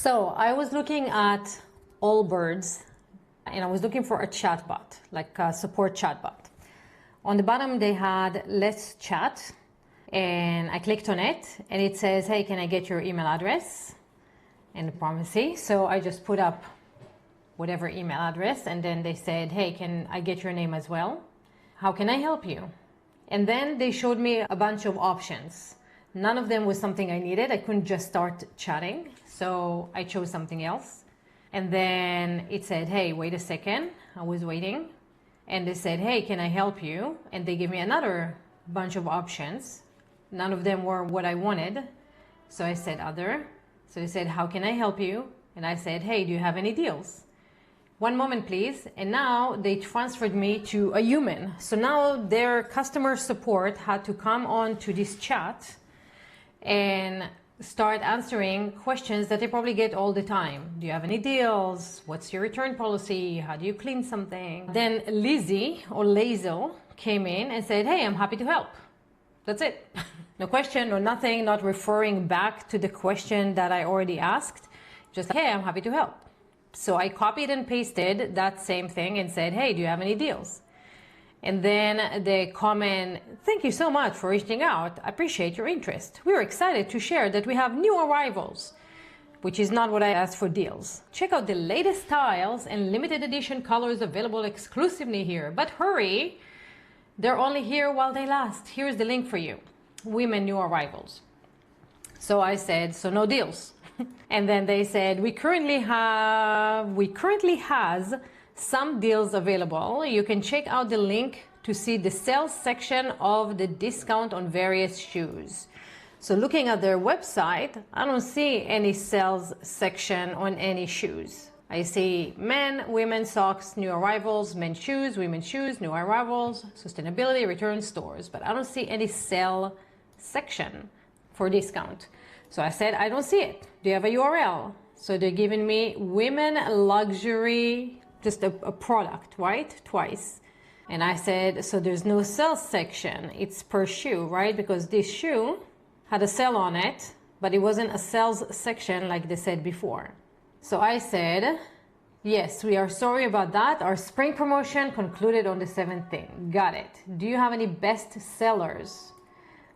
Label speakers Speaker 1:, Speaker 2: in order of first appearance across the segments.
Speaker 1: So I was looking at AllBirds and I was looking for a chatbot, like a support chatbot. On the bottom they had let's chat, and I clicked on it and it says, hey, can I get your email address and the privacy? So I just put up whatever email address, and then they said, hey, can I get your name as well? How can I help you? And then they showed me a bunch of options. None of them was something I needed. I couldn't just start chatting, so I chose something else. And then it said, hey, wait a second. I was waiting. And they said, hey, can I help you? And they gave me another bunch of options. None of them were what I wanted. So I said other. So they said, how can I help you? And I said, hey, do you have any deals? One moment, please. And now they transferred me to a human. So now their customer support had to come on to this chat and start answering questions that they probably get all the time. Do you have any deals? What's your return policy? How do you clean something? Then Lizzie or Lazel came in and said, hey, I'm happy to help. That's it. No question, no nothing, not referring back to the question that I already asked. Just, hey, I'm happy to help. So I copied and pasted that same thing and said, hey, do you have any deals? And then they comment, thank you so much for reaching out. I appreciate your interest. We're excited to share that we have new arrivals, which is not what I asked for deals. Check out the latest styles and limited edition colors available exclusively here. But hurry, they're only here while they last. Here's the link for you. Women new arrivals. So I said, so no deals. And then they said, we currently has some deals available. You can check out the link to see the sales section of the discount on various shoes. So looking at their website, I don't see any sales section on any shoes. I see men, women socks, new arrivals, men's shoes, women's shoes, new arrivals, sustainability, return stores, but I don't see any sale section for discount. So I said, I don't see it. Do you have a URL? So they're giving me women luxury, just a product, right? Twice. And I said, so there's no sales section. It's per shoe, right? Because this shoe had a sale on it, but it wasn't a sales section like they said before. So I said, yes, we are sorry about that. Our spring promotion concluded on the 7th. Got it. Do you have any best sellers?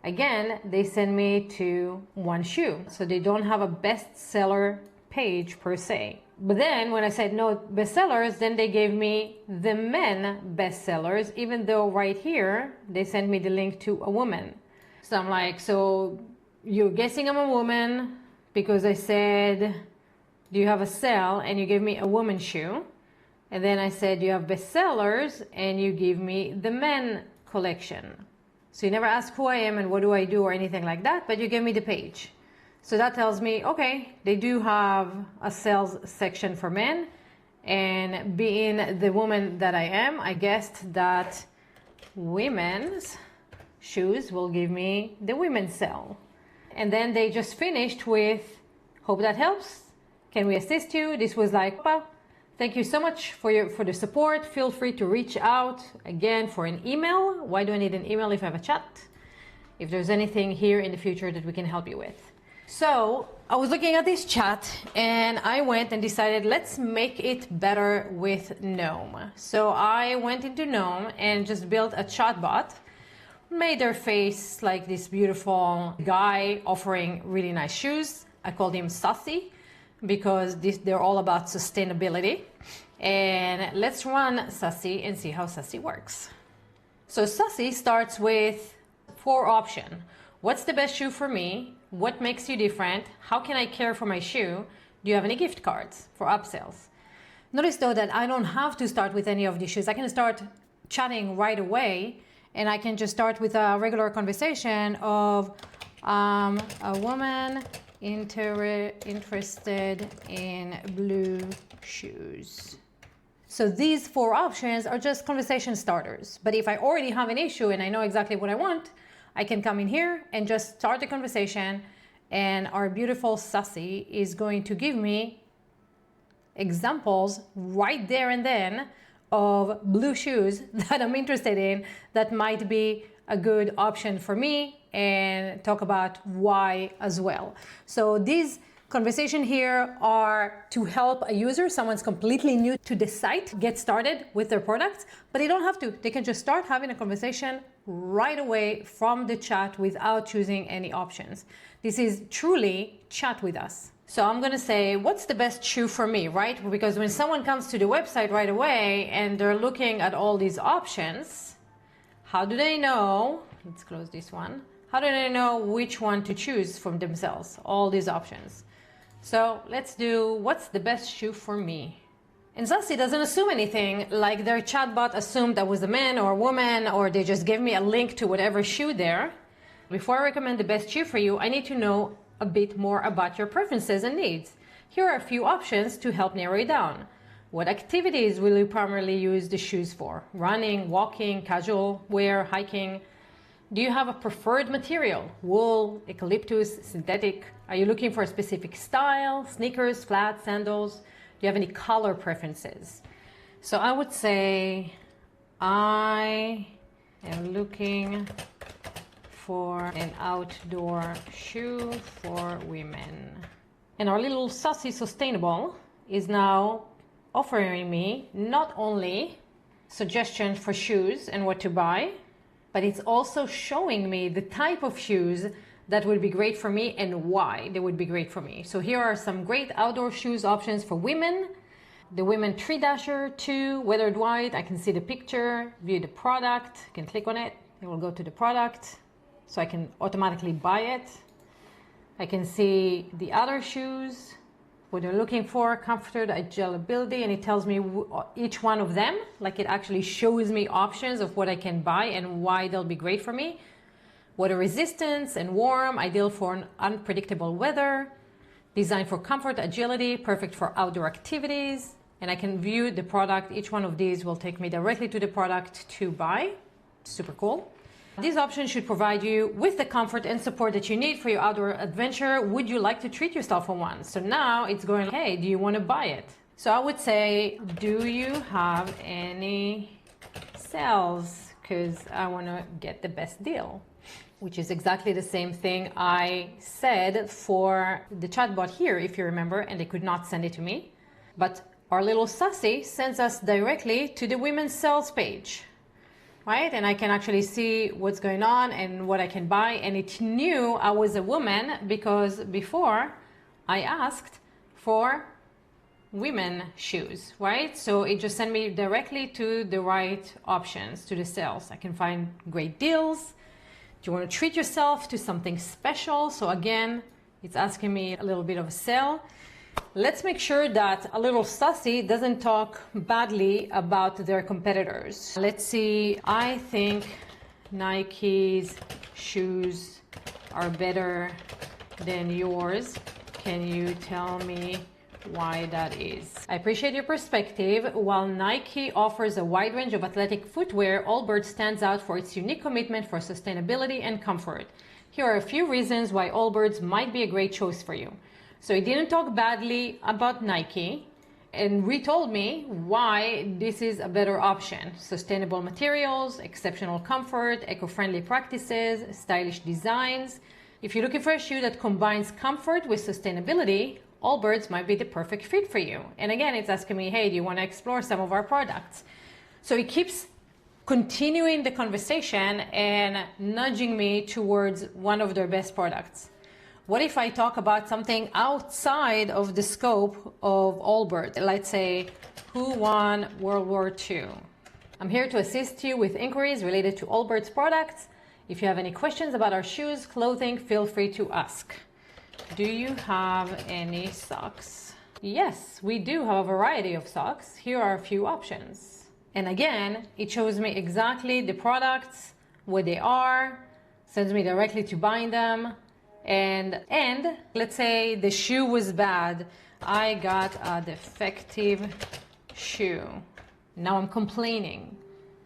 Speaker 1: Again, they send me to one shoe. So they don't have a bestseller page per se. But then when I said no bestsellers, then they gave me the men bestsellers, even though right here, they sent me the link to a woman. So I'm like, so you're guessing I'm a woman because I said, do you have a sale? And you gave me a woman shoe. And then I said, do you have bestsellers? And you give me the men collection. So you never ask who I am and what do I do or anything like that, but you give me the page. So that tells me, okay, they do have a sales section for men. And being the woman that I am, I guessed that women's shoes will give me the women's sale. And then they just finished with, hope that helps. Can we assist you? This was like, well, thank you so much for the support. Feel free to reach out again for an email. Why do I need an email if I have a chat? If there's anything here in the future that we can help you with. So I was looking at this chat and I went and decided, let's make it better with Noem. So I went into Noem and just built a chatbot, made their face like this beautiful guy offering really nice shoes. I called him Sassy because they're all about sustainability. And let's run Sassy and see how Sassy works. So Sassy starts with 4 options. What's the best shoe for me? What makes you different? How can I care for my shoe? Do you have any gift cards for upsells? Notice though that I don't have to start with any of these shoes. I can start chatting right away and I can just start with a regular conversation of a woman interested in blue shoes. So these 4 options are just conversation starters. But if I already have an issue and I know exactly what I want, I can come in here and just start the conversation, and our beautiful Sassy is going to give me examples right there and then of blue shoes that I'm interested in that might be a good option for me, and talk about why as well. So these Conversation here are to help a user, someone's completely new to the site, get started with their products, but they don't have to. They can just start having a conversation right away from the chat without choosing any options. This is truly chat with us. So I'm gonna say, what's the best shoe for me, right? Because when someone comes to the website right away and they're looking at all these options, how do they know, let's close this one, how do they know which one to choose from themselves, all these options? So let's do, what's the best shoe for me? And Sassy doesn't assume anything, like their chatbot assumed I was a man or a woman, or they just gave me a link to whatever shoe there. Before I recommend the best shoe for you, I need to know a bit more about your preferences and needs. Here are a few options to help narrow it down. What activities will you primarily use the shoes for? Running, walking, casual wear, hiking? Do you have a preferred material? Wool, eucalyptus, synthetic? Are you looking for a specific style? Sneakers, flats, sandals? Do you have any color preferences? So I would say I am looking for an outdoor shoe for women. And our little Sassy Sustainable is now offering me not only suggestions for shoes and what to buy, but it's also showing me the type of shoes that would be great for me and why they would be great for me. So here are some great outdoor shoes options for women. The Women Tree Dasher 2, weathered white. I can see the picture, view the product, I can click on it. It will go to the product, so I can automatically buy it. I can see the other shoes, what they're looking for, comfort, agility, and it tells me each one of them, like it actually shows me options of what I can buy and why they'll be great for me. Water resistance and warm, ideal for an unpredictable weather, designed for comfort, agility, perfect for outdoor activities, and I can view the product. Each one of these will take me directly to the product to buy. Super cool. These options should provide you with the comfort and support that you need for your outdoor adventure. Would you like to treat yourself for one? So now it's going, hey, do you want to buy it? So I would say, do you have any sales? Because I want to get the best deal, which is exactly the same thing I said for the chatbot here, if you remember, and they could not send it to me. But our little Sassy sends us directly to the women's sales page. Right? And I can actually see what's going on and what I can buy. And it knew I was a woman because before I asked for women shoes, right? So it just sent me directly to the right options, to the sales. I can find great deals. Do you want to treat yourself to something special? So again, it's asking me a little bit of a sale. Let's make sure that a little Sassy doesn't talk badly about their competitors. Let's see, I think Nike's shoes are better than yours. Can you tell me why that is? I appreciate your perspective. While Nike offers a wide range of athletic footwear, AllBirds stands out for its unique commitment for sustainability and comfort. Here are a few reasons why AllBirds might be a great choice for you. So he didn't talk badly about Nike and retold me why this is a better option. Sustainable materials, exceptional comfort, eco-friendly practices, stylish designs. If you're looking for a shoe that combines comfort with sustainability, AllBirds might be the perfect fit for you. And again, it's asking me, hey, do you want to explore some of our products? So it keeps continuing the conversation and nudging me towards one of their best products. What if I talk about something outside of the scope of AllBirds? Let's say, who won World War II? I'm here to assist you with inquiries related to AllBirds products. If you have any questions about our shoes, clothing, feel free to ask. Do you have any socks? Yes, we do have a variety of socks. Here are a few options. And again, it shows me exactly the products, what they are, sends me directly to buying them. And let's say the shoe was bad. I got a defective shoe. Now I'm complaining.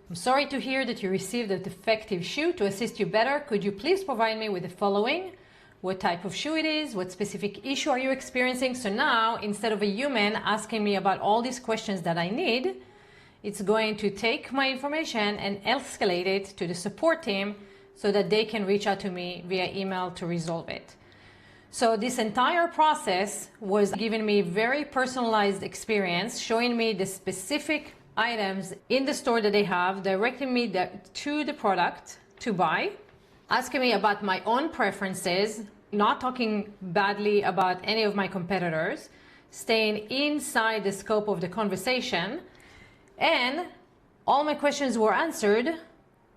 Speaker 1: I'm sorry to hear that you received a defective shoe. To assist you better, could you please provide me with the following? What type of shoe it is? What specific issue are you experiencing? So now, instead of a human asking me about all these questions that I need, it's going to take my information and escalate it to the support team so that they can reach out to me via email to resolve it. So this entire process was giving me very personalized experience, showing me the specific items in the store that they have, directing me to the product to buy, asking me about my own preferences, not talking badly about any of my competitors, staying inside the scope of the conversation, and all my questions were answered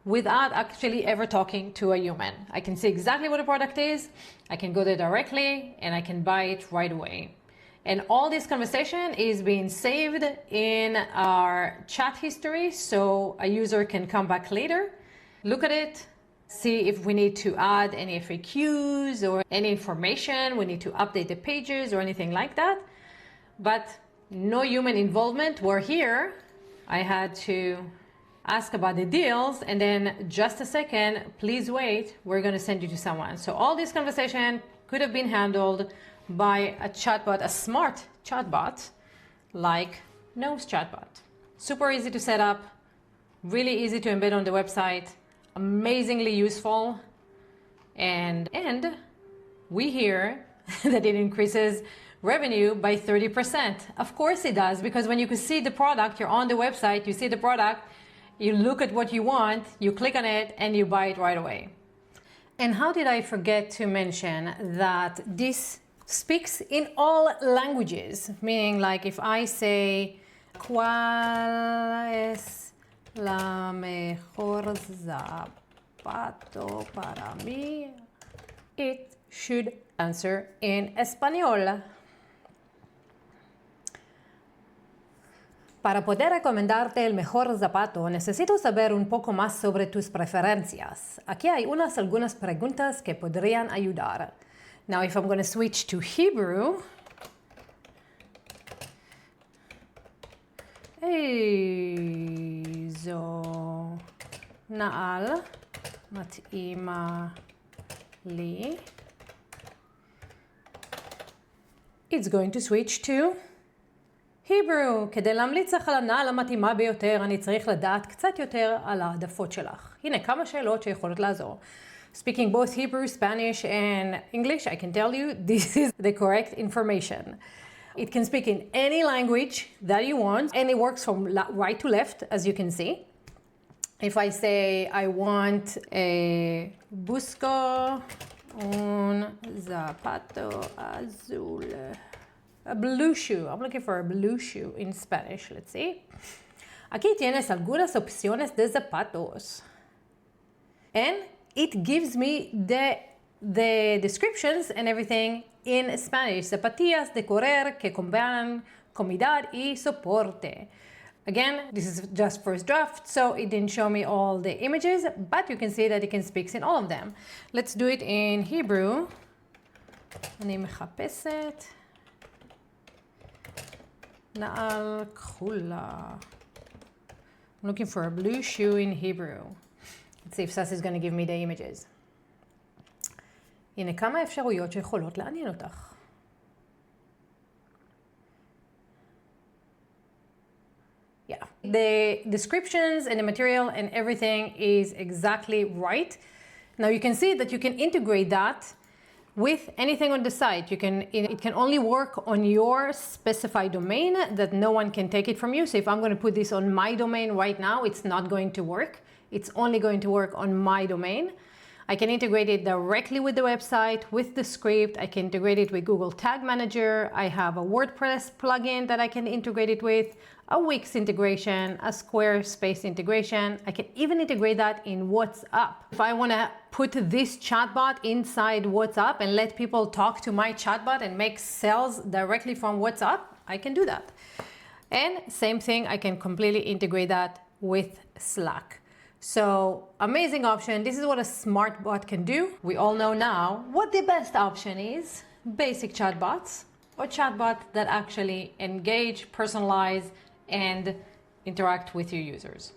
Speaker 1: without actually ever talking to a human. I can see exactly what the product is, I can go there directly, and I can buy it right away. And all this conversation is being saved in our chat history, so a user can come back later, look at it, see if we need to add any FAQs or any information, we need to update the pages or anything like that. But no human involvement. We're here. I had to ask about the deals, and then just a second, please wait, we're going to send you to someone. So all this conversation could have been handled by a chatbot, a smart chatbot like Noem's chatbot. Super easy to set up, really easy to embed on the website, amazingly useful, and we hear that it increases revenue by 30%. Of course it does, because when you can see the product, you're on the website, you see the product, you look at what you want, you click on it, and you buy it right away. And how did I forget to mention that this speaks in all languages, meaning like if I say, ¿Cuál es la mejor zapato para mí? It should answer in español. Para poder recomendarte el mejor zapato, necesito saber un poco más sobre tus preferencias. Aquí hay algunas preguntas que podrían ayudar. Now, if I'm going to switch to Hebrew, איזו נעל מתאימה לי. It's going to switch to Hebrew. כדי להמליץ לך על הנעל המתאימה ביותר, אני צריך לדעת קצת יותר על העדפות שלך. הנה כמה שאלות שיכולות לעזור. Speaking both Hebrew, Spanish, and English, I can tell you this is the correct information. It can speak in any language that you want, and it works from right to left, as you can see. If I say I want a busco un zapato azul, a blue shoe. I'm looking for a blue shoe in Spanish. Let's see. Aquí tienes algunas opciones de zapatos. And it gives me the descriptions and everything in Spanish. Zapatillas de correr que combinan comodidad y soporte. Again, this is just first draft, so it didn't show me all the images, but you can see that it can speak in all of them. Let's do it in Hebrew. אני מחפשת נעל כחולה. I'm looking for a blue shoe in Hebrew. Let's see if Sass is going to give me the images. הנה כמה אפשרויות שיכולות לעניין אותך. Yeah, the descriptions and the material and everything is exactly right. Now you can see that you can integrate that with anything on the site. It can only work on your specified domain, that no one can take it from you. So if I'm going to put this on my domain right now, it's not going to work. It's only going to work on my domain. I can integrate it directly with the website, with the script. I can integrate it with Google Tag Manager. I have a WordPress plugin that I can integrate it with, a Wix integration, a Squarespace integration. I can even integrate that in WhatsApp. If I want to put this chatbot inside WhatsApp and let people talk to my chatbot and make sales directly from WhatsApp, I can do that. And same thing, I can completely integrate that with Slack. So amazing option. This is what a smart bot can do. We all know now what the best option is: basic chatbots or chatbot that actually engage, personalize, and interact with your users.